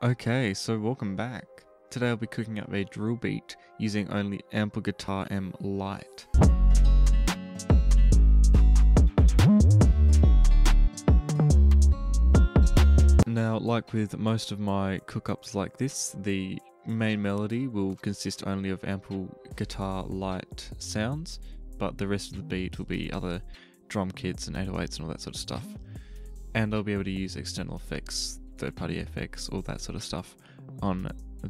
Okay, so welcome back. Today I'll be cooking up a drill beat using only Ample Guitar M Lite. Now, like with most of my cookups like this, the main melody will consist only of Ample Guitar Lite sounds, but the rest of the beat will be other drum kits and 808s and all that sort of stuff. And I'll be able to use external effects, third-party effects, all that sort of stuff on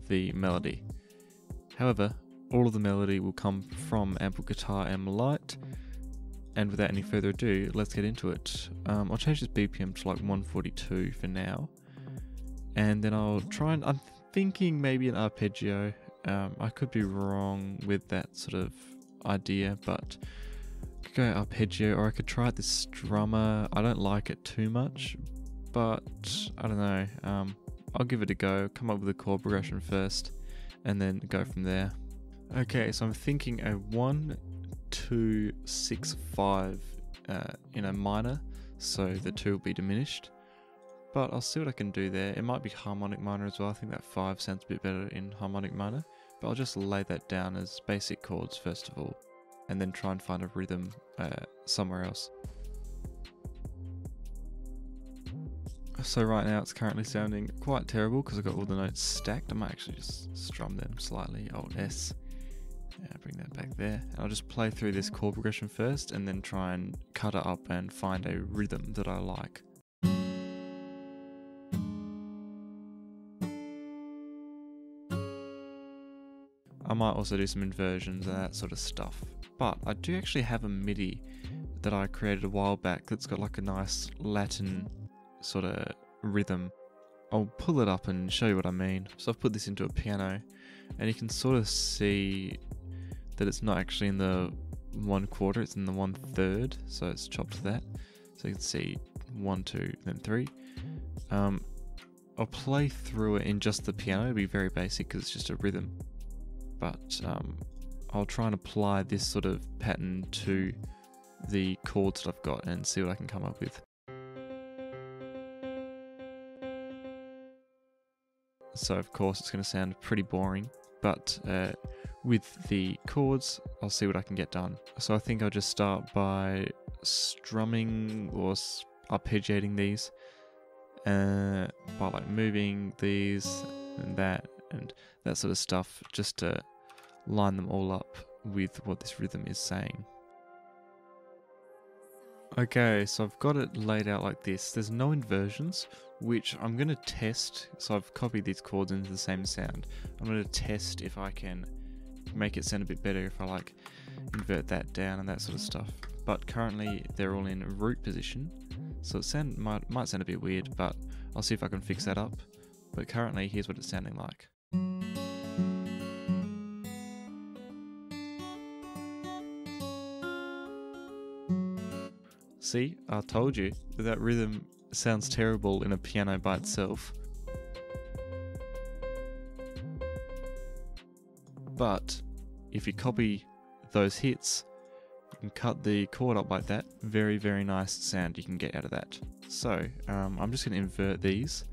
the melody. However, all of the melody will come from Ample Guitar M Lite, and without any further ado, let's get into it. I'll change this BPM to like 142 for now, and then I'll try and, I'm thinking maybe an arpeggio. I could be wrong with that sort of idea, but I could go arpeggio, or I could try this strummer. I don't like it too much, but I don't know. I'll give it a go, come up with a chord progression first, and then go from there. Okay, so I'm thinking a 1, 2, 6, 5 in a minor, so the 2 will be diminished. But I'll see what I can do there. It might be harmonic minor as well. I think that 5 sounds a bit better in harmonic minor, but I'll just lay that down as basic chords first of all, and then try and find a rhythm somewhere else. So right now it's currently sounding quite terrible because I've got all the notes stacked. I might actually just strum them slightly, Alt S. Yeah, bring that back there. And I'll just play through this chord progression first and then try and cut it up and find a rhythm that I like. I might also do some inversions and that sort of stuff. But I do actually have a MIDI that I created a while back that's got like a nice Latin sort of rhythm. I'll pull it up and show you what I mean. So I've put this into a piano, and you can sort of see that it's not actually in the 1/4, it's in the 1/3, so it's chopped to that. So you can see 1, 2, then 3. I'll play through it in just the piano. It'll be very basic because it's just a rhythm, but I'll try and apply this sort of pattern to the chords that I've got and see what I can come up with. So of course it's going to sound pretty boring, but with the chords I'll see what I can get done. So I think I'll just start by strumming or arpeggiating these by like moving these and that sort of stuff, just to line them all up with what this rhythm is saying. Okay, so I've got it laid out like this. There's no inversions, which I'm going to test. So I've copied these chords into the same sound. I'm going to test if I can make it sound a bit better if I like invert that down and that sort of stuff. But currently they're all in root position, so it might sound a bit weird, but I'll see if I can fix that up. But currently here's what it's sounding like. See, I told you that rhythm sounds terrible in a piano by itself. But if you copy those hits, you can cut the chord up like that. Very, very nice sound you can get out of that. So I'm just going to invert these,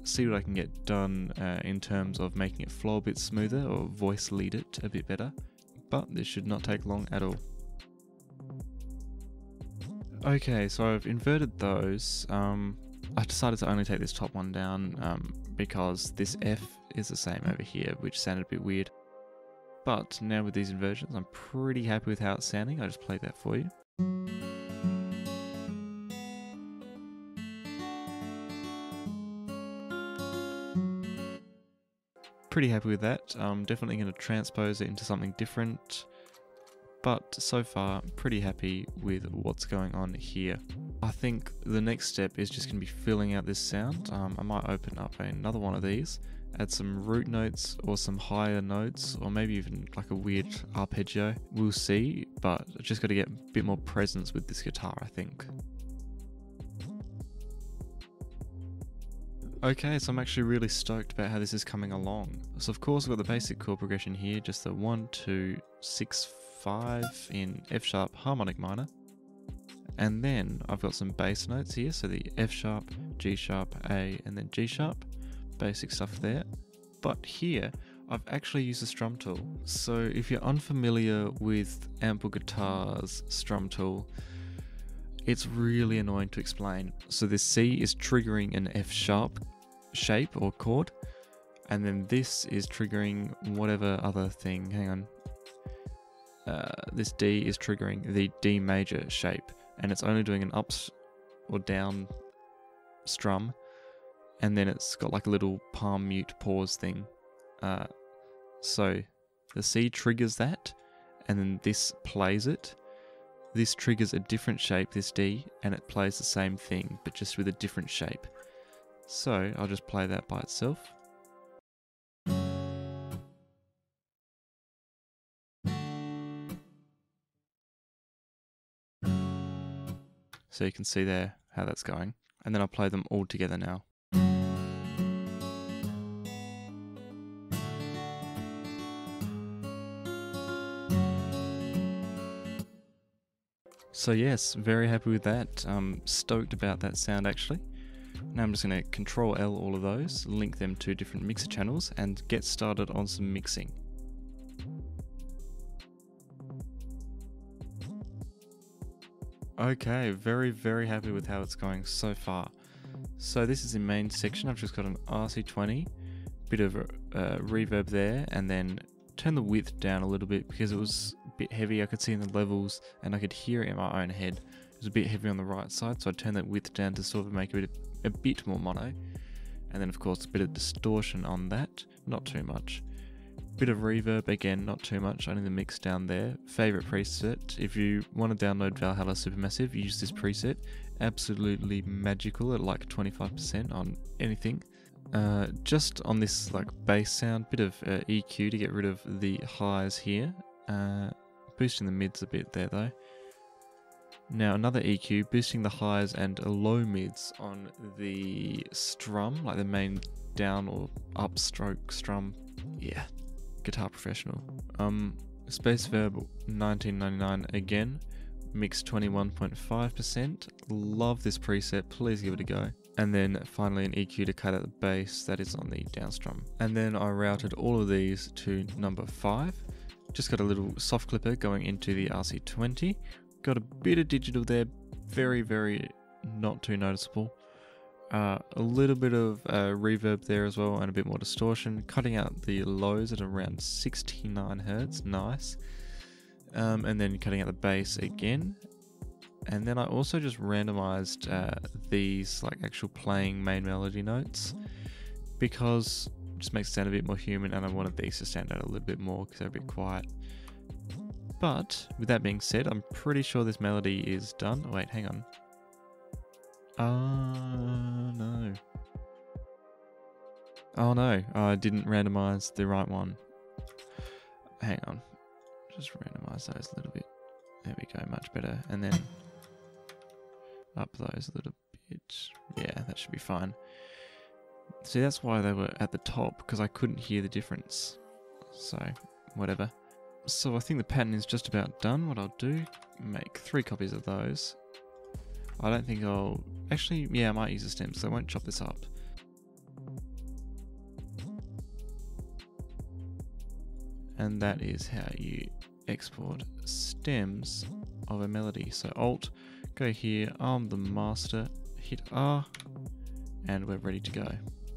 see what I can get done in terms of making it flow a bit smoother or voice lead it a bit better. But this should not take long at all. Okay, so I've inverted those. I decided to only take this top one down because this F is the same over here, which sounded a bit weird. But now with these inversions, I'm pretty happy with how it's sounding. I just played that for you. Pretty happy with that. I'm definitely going to transpose it into something different. But so far, pretty happy with what's going on here. I think the next step is just going to be filling out this sound. I might open up another one of these, add some root notes or some higher notes, or maybe even like a weird arpeggio. We'll see, but I just got to get a bit more presence with this guitar, I think. Okay, so I'm actually really stoked about how this is coming along. So of course I've got the basic chord progression here, just the 1, 2, 6, 5 in F sharp harmonic minor, and then I've got some bass notes here, so the F sharp, G sharp, A, and then G sharp, basic stuff there. But here, I've actually used the strum tool. So if you're unfamiliar with Ample Guitar's strum tool, it's really annoying to explain. So this C is triggering an F sharp shape or chord, and then this is triggering whatever other thing. Hang on. This D is triggering the D major shape, and it's only doing an up or down strum, and then it's got like a little palm mute pause thing. So the C triggers that, and then this plays it. This triggers a different shape, this D, and it plays the same thing, but just with a different shape. So I'll just play that by itself. So you can see there how that's going. And then I'll play them all together now. So yes, very happy with that. Stoked about that sound actually. Now I'm just going to Control L all of those, link them to different mixer channels, and get started on some mixing. Okay, very happy with how it's going so far. So this is the main section. I've just got an RC20, bit of reverb there, and then turn the width down a little bit because it was a bit heavy. I could see in the levels and I could hear it in my own head. It was a bit heavy on the right side, so I turned that width down to sort of make it a bit more mono. And then of course a bit of distortion on that, not too much. Bit of reverb, again, not too much, only the mix down there. Favorite preset, if you want to download Valhalla Supermassive, use this preset. Absolutely magical at like 25% on anything. Just on this like bass sound, bit of EQ to get rid of the highs here. Boosting the mids a bit there though. Now another EQ, boosting the highs and low mids on the strum, like the main down or upstroke strum. Yeah. Guitar Professional. Space Verb 1999 again, mix 21.5%. Love this preset, please give it a go. And then finally an EQ to cut out the bass that is on the down strum. And then I routed all of these to number 5. Just got a little soft clipper going into the RC20. Got a bit of digital there, very not too noticeable. A little bit of reverb there as well, and a bit more distortion, cutting out the lows at around 69 Hz, nice. And then cutting out the bass again. And then I also just randomized these like actual playing main melody notes, because it just makes it sound a bit more human, and I wanted these to stand out a little bit more because they're a bit quiet. But with that being said, I'm pretty sure this melody is done. Oh, wait, hang on. No. Oh no, I didn't randomize the right one. Hang on. Just randomize those a little bit. There we go, much better. And then up those a little bit. Yeah, that should be fine. See, that's why they were at the top, because I couldn't hear the difference. So, whatever. So I think the pattern is just about done. What I'll do, make 3 copies of those. I don't think I'll... Actually, yeah, I might use the stems, so I won't chop this up. And that is how you export stems of a melody. So Alt, go here, arm the master, hit R, and we're ready to go.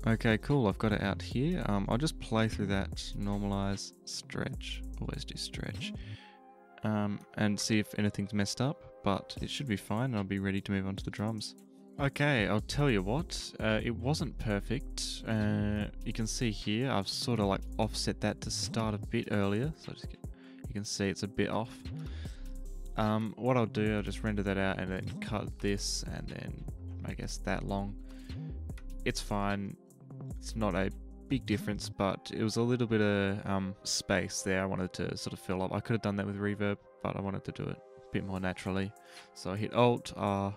Okay, cool, I've got it out here. I'll just play through that, normalize, stretch, always do stretch, and see if anything's messed up. But it should be fine, and I'll be ready to move on to the drums. Okay, I'll tell you what, it wasn't perfect. You can see here, I've sort of like offset that to start a bit earlier, so you can see it's a bit off. What I'll do, I'll just render that out and then cut this, and then I guess that long. It's fine, it's not a big difference, but it was a little bit of space there I wanted to sort of fill up. I could have done that with reverb, but I wanted to do it bit more naturally. So I hit Alt R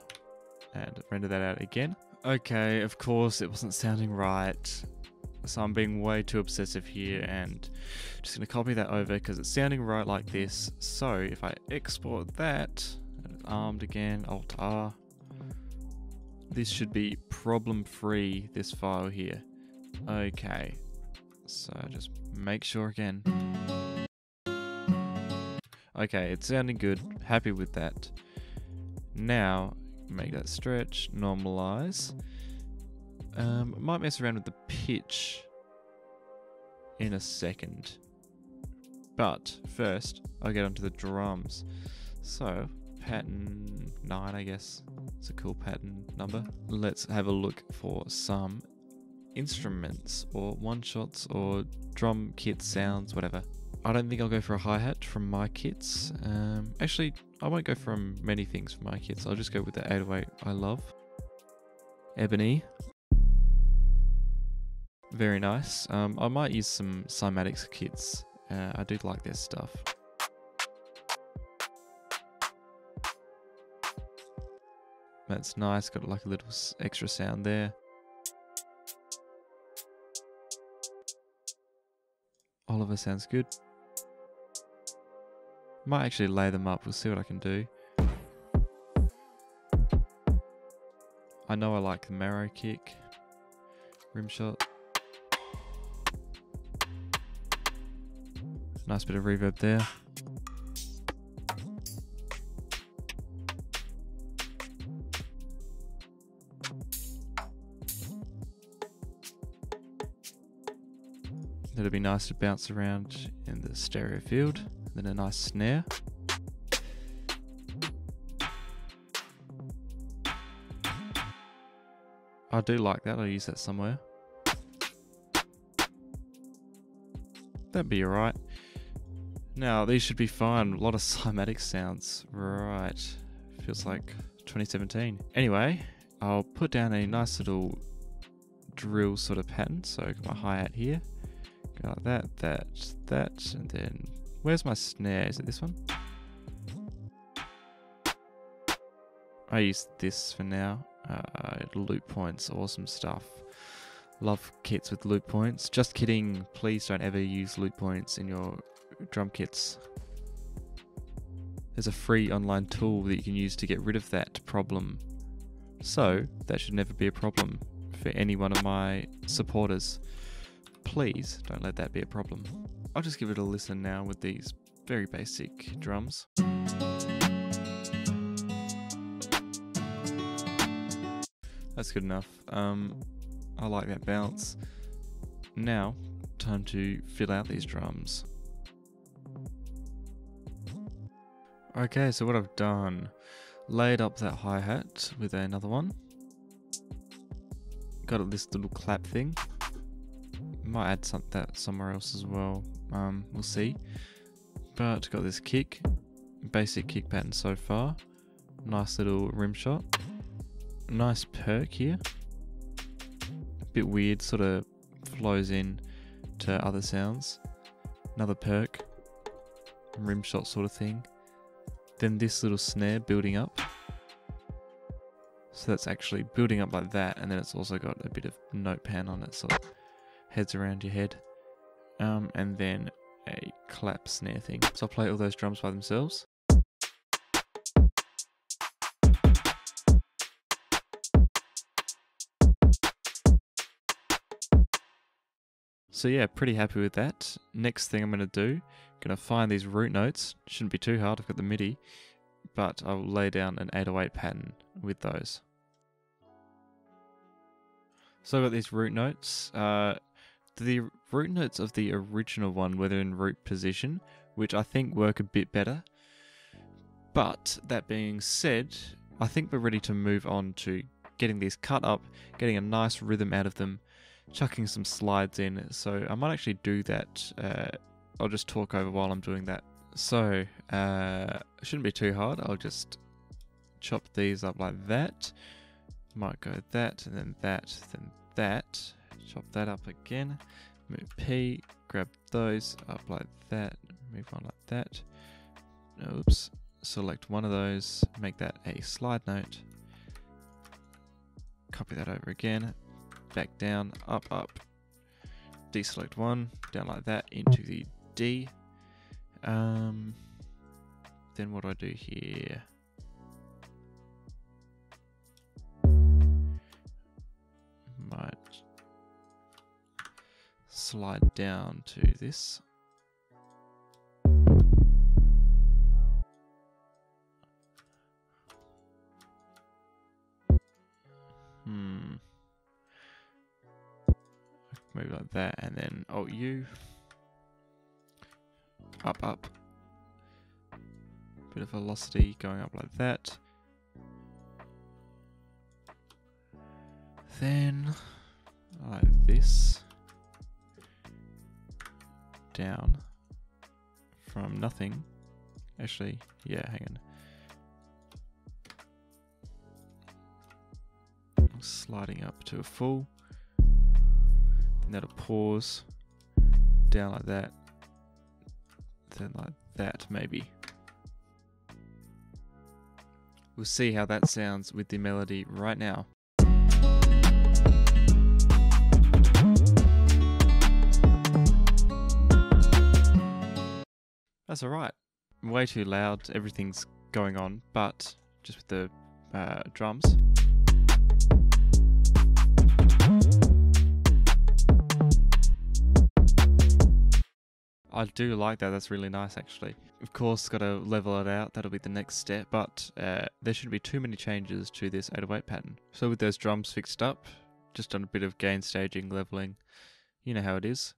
and render that out again. Okay, of course it wasn't sounding right, so I'm being way too obsessive here, and just gonna copy that over because it's sounding right like this. So if I export that, armed again, Alt R, this should be problem free, this file here. Okay, so just make sure again. Okay, it's sounding good. Happy with that. Now, make that stretch, normalize. Might mess around with the pitch in a second. But first, I'll get onto the drums. So, pattern 9, I guess. It's a cool pattern number. Let's have a look for some instruments or one-shots or drum kit sounds, whatever. I don't think I'll go for a hi-hat from my kits. Actually, I won't go from many things from my kits. I'll just go with the 808 I love. Ebony. Very nice. I might use some cymatics kits. I do like their stuff. That's nice, got like a little extra sound there. Oliver sounds good. Might actually lay them up, we'll see what I can do. I know I like the marrow kick. Rimshot. Nice bit of reverb there. That'd be nice to bounce around in the stereo field. Then a nice snare. I do like that, I'll use that somewhere. That'd be alright. Now, these should be fine. A lot of cymatic sounds. Right. Feels like 2017. Anyway, I'll put down a nice little drill sort of pattern. So, got my hi-hat here. Go like that, that, and then where's my snare? Is it this one? I use this for now. Loop points, awesome stuff. Love kits with loop points. Just kidding, please don't ever use loop points in your drum kits. There's a free online tool that you can use to get rid of that problem. So, that should never be a problem for any one of my supporters. Please don't let that be a problem. I'll just give it a listen now with these very basic drums. That's good enough. I like that bounce. Now, time to fill out these drums. Okay, so what I've done, laid up that hi-hat with another one. Got this little clap thing. Might add that somewhere else as well. We'll see. But got this kick, basic kick pattern so far. Nice little rim shot. Nice perk here. A bit weird, sort of flows in to other sounds. Another perk, rim shot sort of thing. Then this little snare building up. So that's actually building up like that, and then it's also got a bit of note pan on it, so it heads around your head. And then a clap snare thing. So I'll play all those drums by themselves. So yeah, pretty happy with that. Next thing I'm going to do, going to find these root notes. Shouldn't be too hard, I've got the MIDI. But I'll lay down an 808 pattern with those. So I've got these root notes. The root notes of the original one were in root position, which I think work a bit better. But that being said, I think we're ready to move on to getting these cut up, getting a nice rhythm out of them, chucking some slides in. So I might actually do that. I'll just talk over while I'm doing that. So it shouldn't be too hard. I'll just chop these up like that. Might go that, and then that, then that. Chop that up again. Move P, grab those up like that. Move on like that. Oops. Select one of those. Make that a slide note. Copy that over again. Back down, up, up. Deselect one, down like that into the D. Then what do I do here? Might slide down to this. Maybe like that, and then Alt U. Up. Bit of velocity going up like that. Then, like this. Down. From nothing. Actually, yeah, hang on. Sliding up to a full. Then that'll pause. Down like that. Then like that, maybe. We'll see how that sounds with the melody right now. That's alright. Way too loud, everything's going on, but just with the drums. I do like that, that's really nice actually. Of course, got to level it out, that'll be the next step, but there shouldn't be too many changes to this 808 pattern. So with those drums fixed up, just done a bit of gain staging, leveling, you know how it is.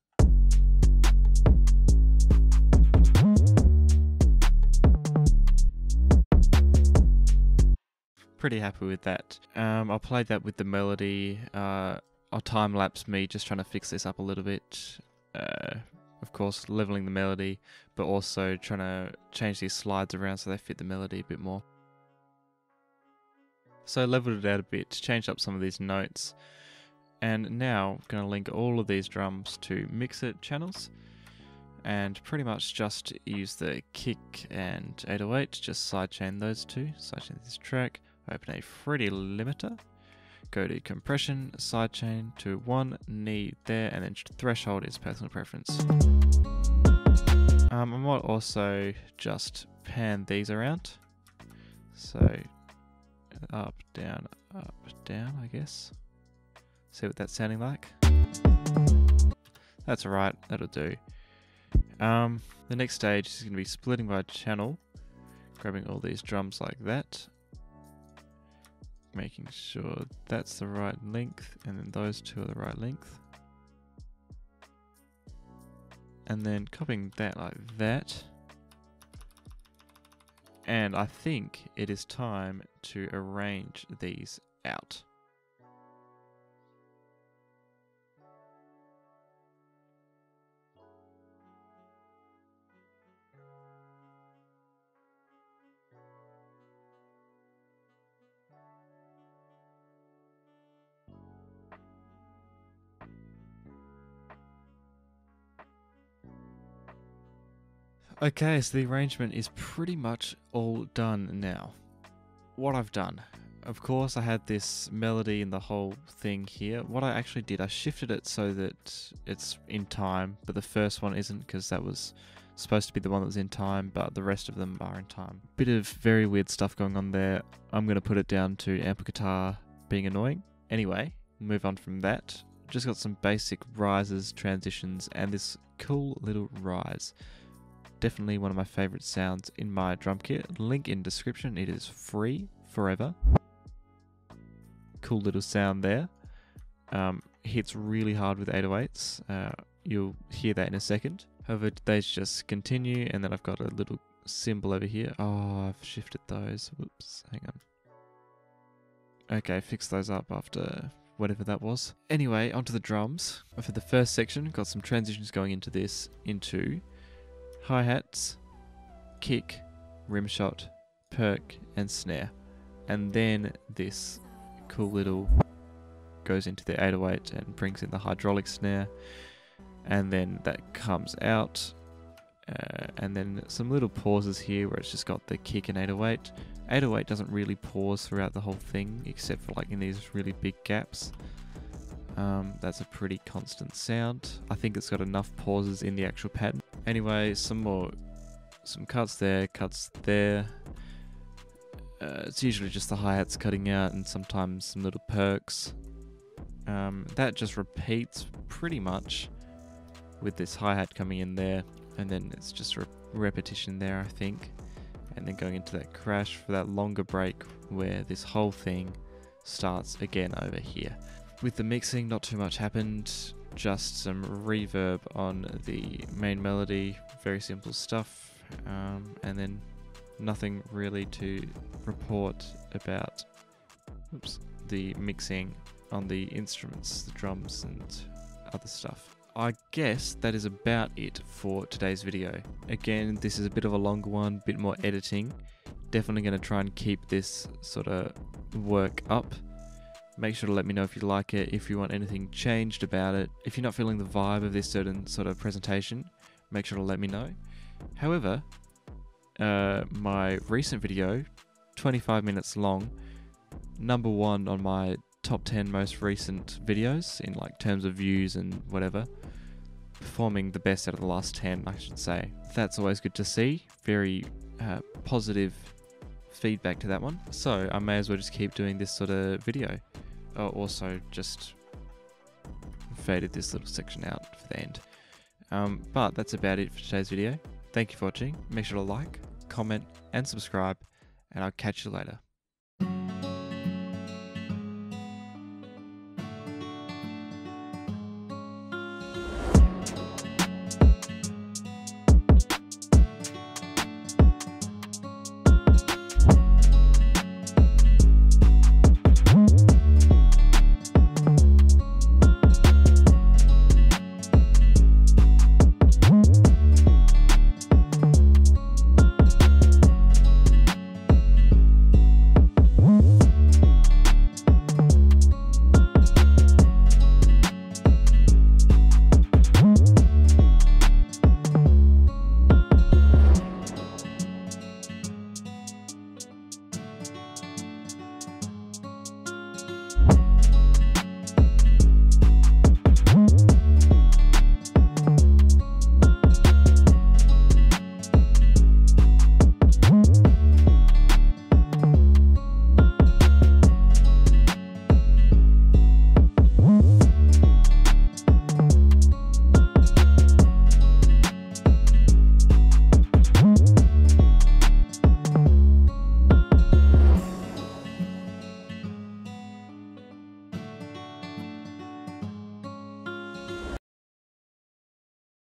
Pretty happy with that. I'll play that with the melody. I'll time lapse me just trying to fix this up a little bit. Of course, leveling the melody, but also trying to change these slides around so they fit the melody a bit more. So leveled it out a bit, changed up some of these notes, and now I'm going to link all of these drums to mix-it channels, and pretty much just use the kick and 808, just sidechain those two, sidechain this track, open a Freddie limiter, go to compression, sidechain to 1, knee there, and then threshold is personal preference. I might also just pan these around. So up, down, I guess. See what that's sounding like. That's alright, that'll do. The next stage is going to be splitting by channel, grabbing all these drums like that, making sure that's the right length, and then those two are the right length. And then copying that like that. And I think it is time to arrange these out. Okay, so the arrangement is pretty much all done now. What I've done, of course I had this melody and the whole thing here. What I actually did, I shifted it so that it's in time, but the first one isn't because that was supposed to be the one that was in time, but the rest of them are in time. Bit of very weird stuff going on there. I'm going to put it down to amp guitar being annoying. Anyway, move on from that. Just got some basic rises, transitions, and this cool little rise. Definitely one of my favorite sounds in my drum kit. Link in description. It is free forever. Cool little sound there. Hits really hard with 808s. You'll hear that in a second. However, they just continue, and then I've got a little symbol over here. Oh, I've shifted those. Whoops, hang on. Okay, fix those up after whatever that was. Anyway, onto the drums. For the first section, got some transitions going into this, into hi-hats, kick, rim shot, perk, and snare. And then this cool little goes into the 808 and brings in the hydraulic snare. And then that comes out. And then some little pauses here where it's just got the kick and 808. 808 doesn't really pause throughout the whole thing, except for like in these really big gaps. That's a pretty constant sound. I think it's got enough pauses in the actual pattern. Anyway, some cuts there, cuts there. It's usually just the hi-hats cutting out and sometimes some little perks. That just repeats pretty much with this hi-hat coming in there, and then it's just a repetition there, I think, and then going into that crash for that longer break where this whole thing starts again over here. With the mixing, not too much happened, just some reverb on the main melody, very simple stuff, and then nothing really to report about the mixing on the instruments, the drums and other stuff. I guess that is about it for today's video. Again, this is a bit of a longer one, bit more editing. Definitely going to try and keep this sort of work up. Make sure to let me know if you like it, if you want anything changed about it. If you're not feeling the vibe of this certain sort of presentation, make sure to let me know. However, my recent video, 25 minutes long, #1 on my top 10 most recent videos in like terms of views and whatever, performing the best out of the last 10, I should say. That's always good to see. Very positive feedback to that one. So I may as well just keep doing this sort of video. Oh, also just faded this little section out for the end. But that's about it for today's video. Thank you for watching. Make sure to like, comment and subscribe, and I'll catch you later.